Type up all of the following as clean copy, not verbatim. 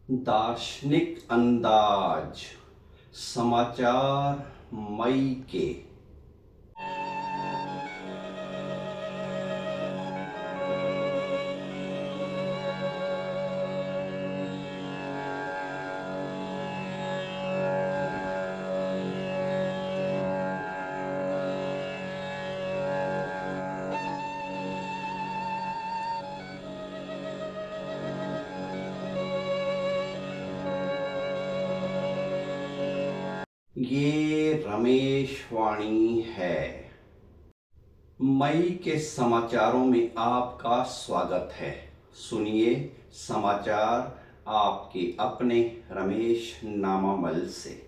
दार्शनिक अंदाज। समाचार मई के। ये रमेश वाणी है। मई के समाचारों में आपका स्वागत है। सुनिए समाचार आपके अपने रमेश नामामल से।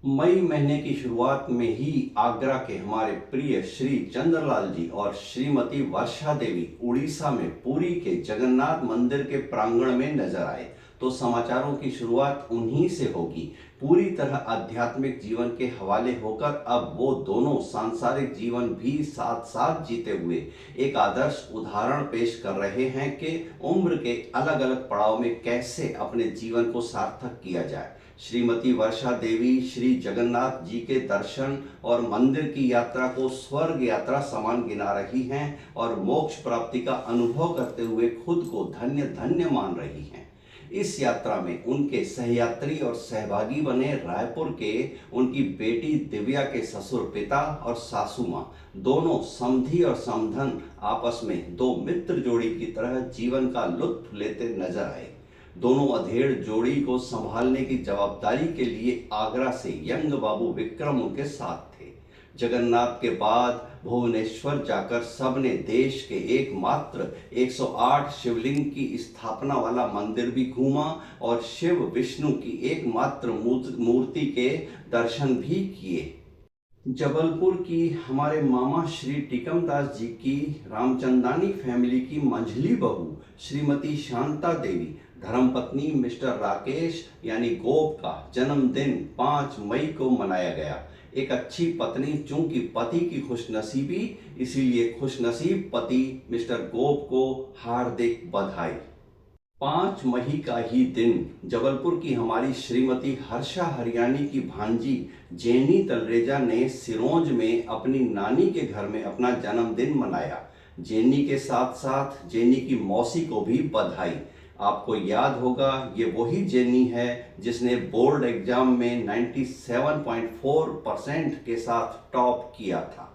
मई महीने की शुरुआत में ही आगरा के हमारे प्रिय श्री चंद्रलाल जी और श्रीमती वर्षा देवी उड़ीसा में पुरी के जगन्नाथ मंदिर के प्रांगण में नजर आए। तो समाचारों की शुरुआत उन्हीं से होगी। पूरी तरह आध्यात्मिक जीवन के हवाले होकर अब वो दोनों सांसारिक जीवन भी साथ साथ जीते हुए एक आदर्श उदाहरण पेश कर रहे हैं कि उम्र के अलग अलग पड़ाव में कैसे अपने जीवन को सार्थक किया जाए। श्रीमती वर्षा देवी श्री जगन्नाथ जी के दर्शन और मंदिर की यात्रा को स्वर्ग यात्रा समान गिना रही हैं और मोक्ष प्राप्ति का अनुभव करते हुए खुद को धन्य धन्य मान रही हैं। इस यात्रा में उनके सहयात्री और सहभागी बने रायपुर के उनकी बेटी दिव्या के ससुर पिता और सासू माँ, दोनों समधी और समधन आपस में दो मित्र जोड़ी की तरह जीवन का लुत्फ लेते नजर आए। दोनों अधेड़ जोड़ी को संभालने की जवाबदारी के लिए आगरा से यंग बाबू विक्रम उनके साथ थे। जगन्नाथ के बाद भुवनेश्वर जाकर सबने देश के एकमात्र 108 शिवलिंग की स्थापना वाला मंदिर भी घूमा और शिव विष्णु की एकमात्र मूर्ति के दर्शन भी किए। जबलपुर की हमारे मामा श्री टिकमदास जी की रामचंदानी फैमिली की मंझली बहू श्रीमती शांता देवी धर्मपत्नी मिस्टर राकेश यानी गोप का जन्मदिन 5 मई को मनाया गया। एक अच्छी पत्नी चूंकि पति की खुशनसीबी, इसीलिए खुशनसीब पति मिस्टर गोप को हार्दिक बधाई। 5 मई का ही दिन जबलपुर की हमारी श्रीमती हर्षा हरियाणी की भांजी जेनी तलरेजा ने सिरोंज में अपनी नानी के घर में अपना जन्मदिन मनाया। जेनी के साथ साथ जेनी की मौसी को भी बधाई। आपको याद होगा ये वही जेनी है जिसने बोर्ड एग्जाम में 97.4% के साथ टॉप किया था।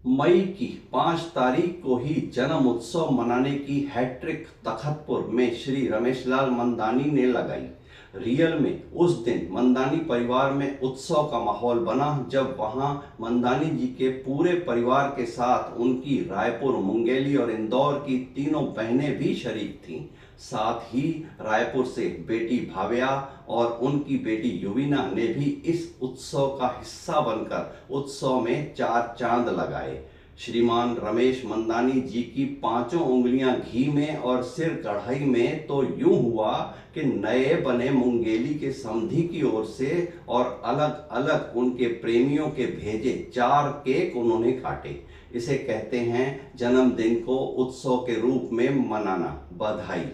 मई की 5 तारीख को ही जन्म उत्सव मनाने की हैट्रिक तखतपुर में श्री रमेशलाल मंदानी ने लगाई। रियल में उस दिन मंदानी परिवार में उत्सव का माहौल बना जब वहां मंदानी जी के पूरे परिवार के साथ उनकी रायपुर, मुंगेली और इंदौर की तीनों बहनें भी शरीक थीं। साथ ही रायपुर से बेटी भाव्या और उनकी बेटी युविना ने भी इस उत्सव का हिस्सा बनकर उत्सव में 4 चांद लगाए। श्रीमान रमेश मंदानी जी की 5 उंगलियां घी में और सिर कढ़ाई में तो यूं हुआ कि नए बने मुंगेली के समधी की ओर से और अलग अलग उनके प्रेमियों के भेजे 4 केक उन्होंने काटे। इसे कहते हैं जन्मदिन को उत्सव के रूप में मनाना। बधाई।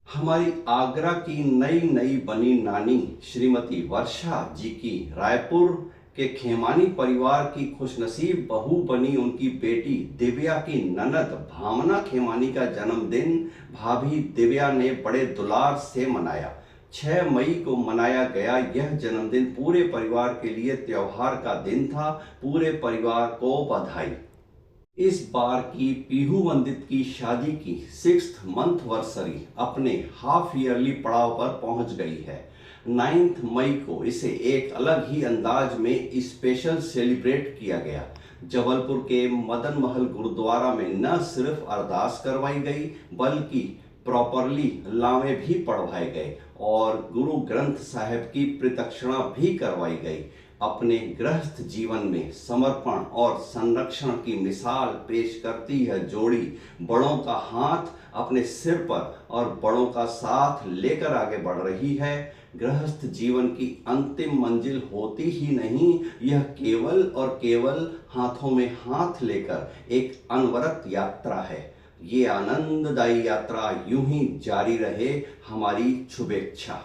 हमारी आगरा की नई नई बनी नानी श्रीमती वर्षा जी की रायपुर के खेमानी परिवार की खुशनसीब बहू बनी उनकी बेटी दिव्या की ननद भावना खेमानी का जन्मदिन भाभी दिव्या ने बड़े दुलार से मनाया। 6 मई को मनाया गया यह जन्मदिन पूरे परिवार के लिए त्योहार का दिन था। पूरे परिवार को बधाई। इस बार की पीहू वंदित की शादी की 6th मंथ वर्सरी अपने हाफ ईयरली पड़ाव पर पहुंच गई है। 9 मई को इसे एक अलग ही अंदाज में स्पेशल सेलिब्रेट किया गया। जबलपुर के मदन महल गुरुद्वारा में न सिर्फ अरदास करवाई गई बल्कि प्रॉपरली लावे भी पढ़वाए गए और गुरु ग्रंथ साहिब की प्रदक्षिणा भी करवाई गई। अपने गृहस्थ जीवन में समर्पण और संरक्षण की मिसाल पेश करती है जोड़ी बड़ों का हाथ अपने सिर पर और बड़ों का साथ लेकर आगे बढ़ रही है। गृहस्थ जीवन की अंतिम मंजिल होती ही नहीं, यह केवल और केवल हाथों में हाथ लेकर एक अनवरत यात्रा है। ये आनंददायी यात्रा यूं ही जारी रहे, हमारी शुभेच्छा।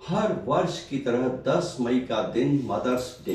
हर वर्ष की तरह 10 मई का दिन मदर्स डे।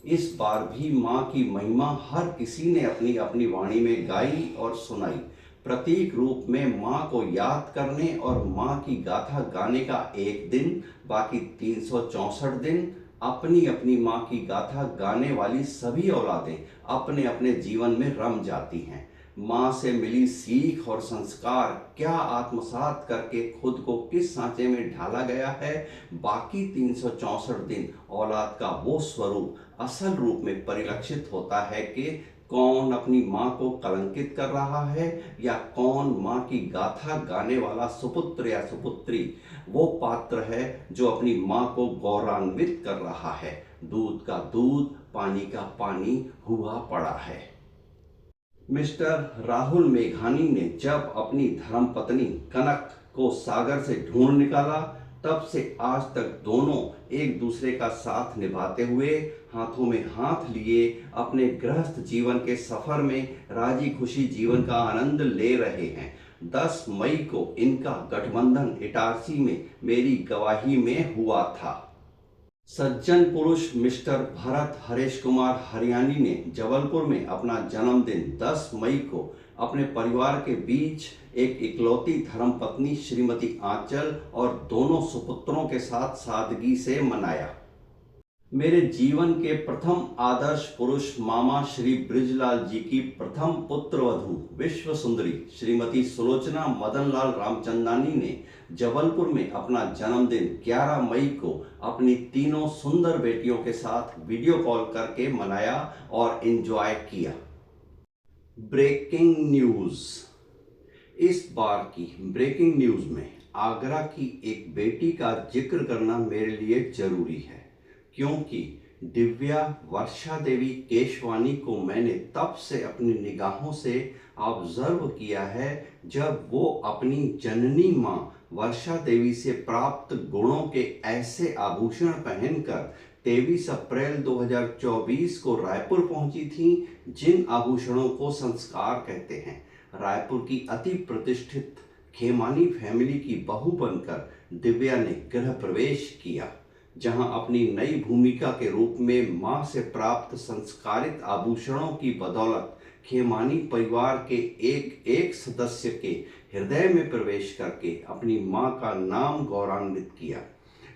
इस बार भी माँ की महिमा हर किसी ने अपनी अपनी वाणी में गाई और सुनाई। प्रतीक रूप में माँ को याद करने और माँ की गाथा गाने का एक दिन, बाकी 364 दिन अपनी अपनी माँ की गाथा गाने वाली सभी औलादें अपने अपने जीवन में रम जाती हैं। माँ से मिली सीख और संस्कार क्या आत्मसात करके खुद को किस सांचे में ढाला गया है, बाकी 364 दिन औलाद का वो स्वरूप असल रूप में परिलक्षित होता है कि कौन अपनी माँ को कलंकित कर रहा है या कौन माँ की गाथा गाने वाला सुपुत्र या सुपुत्री वो पात्र है जो अपनी माँ को गौरवान्वित कर रहा है। दूध का दूध, पानी का पानी हुआ पड़ा है। मिस्टर राहुल मेघानी ने जब अपनी धर्मपत्नी कनक को सागर से ढूंढ निकाला, तब से आज तक दोनों एक दूसरे का साथ निभाते हुए हाथों में हाथ लिए अपने गृहस्थ जीवन के सफर में राजी खुशी जीवन का आनंद ले रहे हैं। 10 मई को इनका गठबंधन इटारसी में मेरी गवाही में हुआ था। सज्जन पुरुष मिस्टर भरत हरेश कुमार हरियाणी ने जबलपुर में अपना जन्मदिन 10 मई को अपने परिवार के बीच एक इकलौती धर्मपत्नी श्रीमती आंचल और दोनों सुपुत्रों के साथ सादगी से मनाया। मेरे जीवन के प्रथम आदर्श पुरुष मामा श्री ब्रिजलाल जी की प्रथम पुत्र वधू विश्व सुंदरी श्रीमती सुलोचना मदनलाल रामचंदानी ने जबलपुर में अपना जन्मदिन 11 मई को अपनी तीनों सुंदर बेटियों के साथ वीडियो कॉल करके मनाया और एंजॉय किया। Breaking news. इस बार की ब्रेकिंग न्यूज में आगरा की एक बेटी का जिक्र करना मेरे लिए जरूरी है, क्योंकि दिव्या वर्षा देवी केशवानी को मैंने तब से अपनी निगाहों से ऑब्जर्व किया है जब वो अपनी जननी माँ वर्षा देवी से प्राप्त गुणों के ऐसे आभूषण पहनकर 23 अप्रैल 2024 को रायपुर पहुंची थी, जिन आभूषणों को संस्कार कहते हैं। रायपुर की अति प्रतिष्ठित खेमानी फैमिली की बहू बनकर दिव्या ने गृह प्रवेश किया, जहां अपनी नई भूमिका के रूप में मां से प्राप्त संस्कारित आभूषणों की बदौलत खेमानी परिवार के एक एक सदस्य के हृदय में प्रवेश करके अपनी मां का नाम गौरवान्वित किया।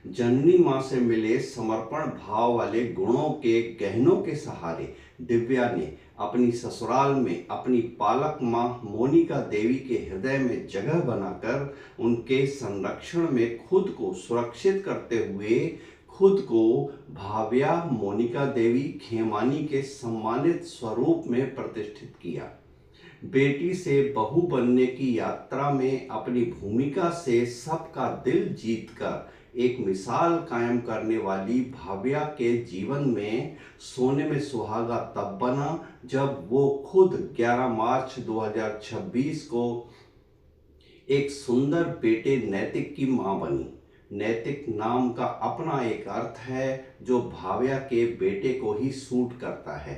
जननी मां से मिले समर्पण भाव वाले गुणों के गहनों के सहारे दिव्या ने अपनी ससुराल में अपनी पालक मां मोनिका देवी के हृदय में जगह बनाकर उनके संरक्षण में खुद को सुरक्षित करते हुए खुद को भाव्या मोनिका देवी खेमानी के सम्मानित स्वरूप में प्रतिष्ठित किया। बेटी से बहू बनने की यात्रा में अपनी भूमिका से सबका दिल जीतकर एक मिसाल कायम करने वाली भाव्या के जीवन में सोने में सुहागा तब बना जब वो खुद 11 मार्च 2026 को एक सुंदर बेटे नैतिक की मां बनी। नैतिक नाम का अपना एक अर्थ है जो भाव्या के बेटे को ही सूट करता है।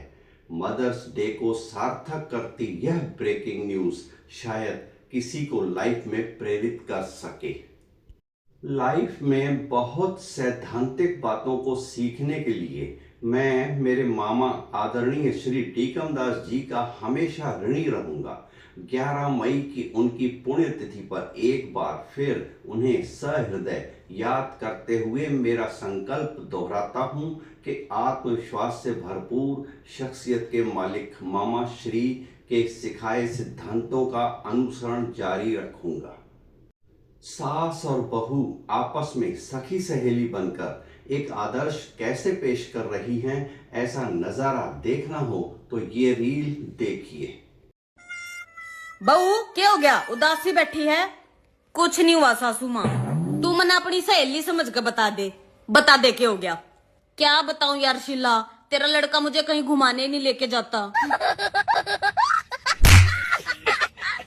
मदर्स डे को सार्थक करती यह ब्रेकिंग न्यूज शायद किसी को लाइफ में प्रेरित कर सके। लाइफ में बहुत सैद्धांतिक बातों को सीखने के लिए मैं मेरे मामा आदरणीय श्री टीकम दास जी का हमेशा ऋणी रहूंगा। 11 मई की उनकी पुण्यतिथि पर एक बार फिर उन्हें सहृदय याद करते हुए मेरा संकल्प दोहराता हूं कि आत्मविश्वास से भरपूर शख्सियत के मालिक मामा श्री के सिखाए सिद्धांतों का अनुसरण जारी रखूंगा। सास और बहू आपस में सखी सहेली बनकर एक आदर्श कैसे पेश कर रही हैं, ऐसा नजारा देखना हो तो ये रील देखिए। बहू क्या हो गया, उदास सी बैठी है? कुछ नहीं हुआ सासू माँ, तू मने अपनी सहेली समझ के बता दे क्या हो गया। क्या बताऊं यार शीला, तेरा लड़का मुझे कहीं घुमाने नहीं लेके जाता।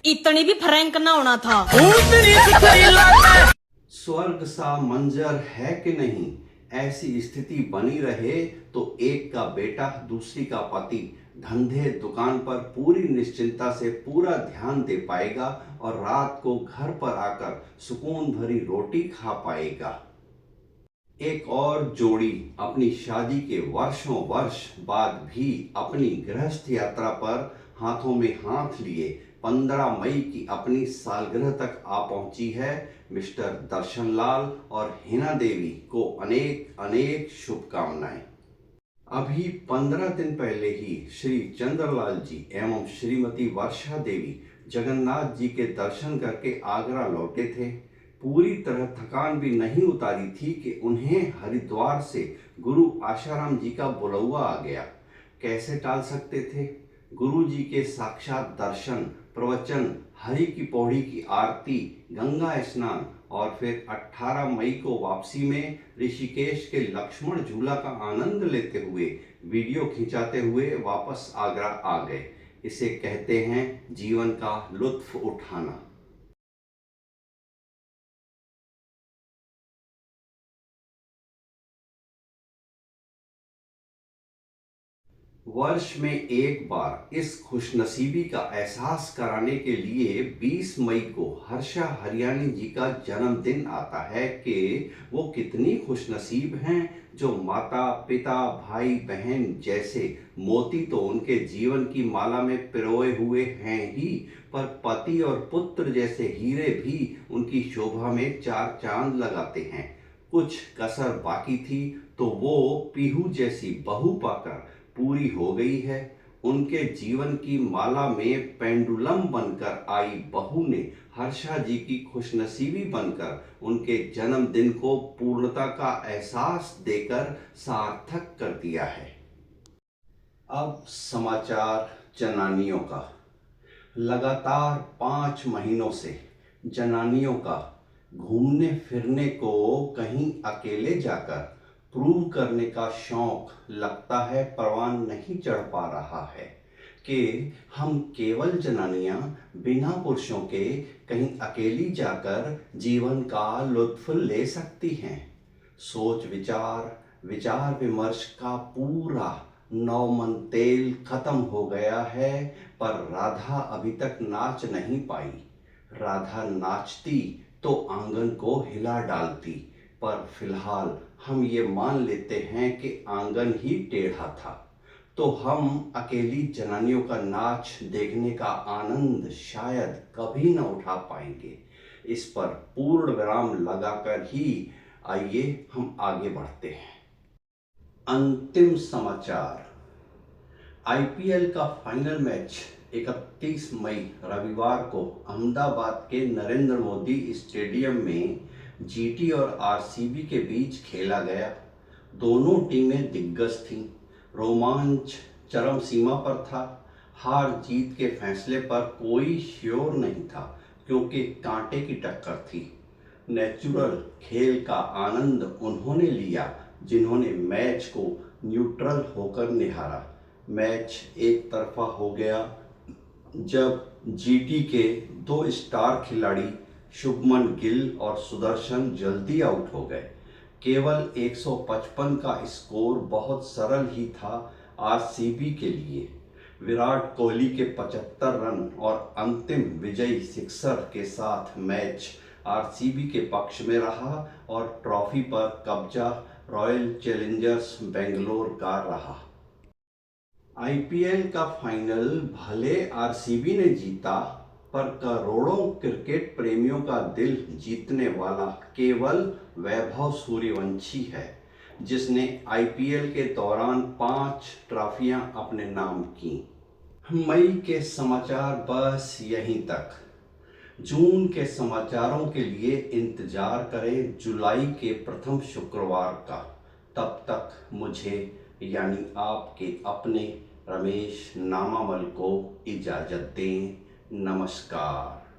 इतनी भी फ्रैंक ना होना था। स्वर्ग सा मंजर है कि नहीं? ऐसी स्थिति बनी रहे तो एक का बेटा दूसरी का पति धंधे दुकान पर पूरी निश्चिंता से पूरा ध्यान दे पाएगा और रात को घर पर आकर सुकून भरी रोटी खा पाएगा। एक और जोड़ी अपनी शादी के वर्षों वर्ष बाद भी अपनी गृहस्थ यात्रा पर हाथों में हाथ लिए 15 मई की अपनी सालगिरह तक आ पहुंची है। मिस्टर दर्शन लाल और हिना देवी को अनेक अनेक शुभकामनाएं। अभी 15 दिन पहले ही श्री चंद्रलाल जी एवं श्रीमती वर्षा देवी जगन्नाथ जी के दर्शन करके आगरा लौटे थे। पूरी तरह थकान भी नहीं उतारी थी कि उन्हें हरिद्वार से गुरु आशाराम जी का बुलौआ आ गया। कैसे टाल सकते थे? गुरु जी के साक्षात दर्शन, प्रवचन, हरि की पौड़ी की आरती, गंगा स्नान और फिर 18 मई को वापसी में ऋषिकेश के लक्ष्मण झूला का आनंद लेते हुए वीडियो खिंचाते हुए वापस आगरा आ गए। इसे कहते हैं जीवन का लुत्फ उठाना। वर्ष में एक बार इस खुशनसीबी का एहसास कराने के लिए 20 मई को हर्षा हरियाणी जी का जन्मदिन आता है कि वो कितनी खुशनसीब हैं जो माता पिता भाई बहन जैसे मोती तो उनके जीवन की माला में पिरोए हुए हैं ही, पर पति और पुत्र जैसे हीरे भी उनकी शोभा में चार चांद लगाते हैं। कुछ कसर बाकी थी तो वो पीहू जैसी बहू पाकर पूरी हो गई है। उनके जीवन की माला में पेंडुलम बनकर आई बहू ने हर्षा जी की खुशनसीबी बनकर उनके जन्मदिन को पूर्णता का एहसास देकर सार्थक कर दिया है। अब समाचार जनानियों का। लगातार 5 महीनों से जनानियों का घूमने फिरने को कहीं अकेले जाकर प्रूव करने का शौक लगता है परवान नहीं चढ़ पा रहा है कि हम केवल जनानियां बिना पुरुषों के कहीं अकेली जाकर जीवन का लुत्फ ले सकती हैं। सोच विचार विमर्श का पूरा 9 मन तेल खत्म हो गया है, पर राधा अभी तक नाच नहीं पाई। राधा नाचती तो आंगन को हिला डालती, पर फिलहाल हम ये मान लेते हैं कि आंगन ही टेढ़ा था, तो हम अकेली जनानियों का नाच देखने का आनंद शायद कभी न उठा पाएंगे। इस पर पूर्ण विराम लगाकर ही आइए हम आगे बढ़ते हैं। अंतिम समाचार। आईपीएल का फाइनल मैच 31 मई रविवार को अहमदाबाद के नरेंद्र मोदी स्टेडियम में जीटी और आरसीबी के बीच खेला गया। दोनों टीमें दिग्गज थीं। रोमांच चरम सीमा पर था। हार जीत के फैसले पर कोई श्योर नहीं था क्योंकि कांटे की टक्कर थी। नेचुरल खेल का आनंद उन्होंने लिया जिन्होंने मैच को न्यूट्रल होकर निहारा। मैच एक तरफा हो गया जब जीटी के 2 स्टार खिलाड़ी शुभमन गिल और सुदर्शन जल्दी आउट हो गए। केवल 155 का स्कोर बहुत सरल ही था आरसीबी के लिए। विराट कोहली के 75 रन और अंतिम विजयी सिक्सर के साथ मैच आरसीबी के पक्ष में रहा और ट्रॉफी पर कब्जा रॉयल चैलेंजर्स बेंगलोर का रहा। आईपीएल का फाइनल भले आरसीबी ने जीता, पर करोड़ों क्रिकेट प्रेमियों का दिल जीतने वाला केवल वैभव सूर्यवंशी है, जिसने आईपीएल के दौरान 5 ट्रॉफियां अपने नाम की। मई के समाचार बस यहीं तक। जून के समाचारों के लिए इंतजार करें जुलाई के प्रथम शुक्रवार का। तब तक मुझे यानी आपके अपने रमेश नामामल को इजाज़त दें। नमस्कार।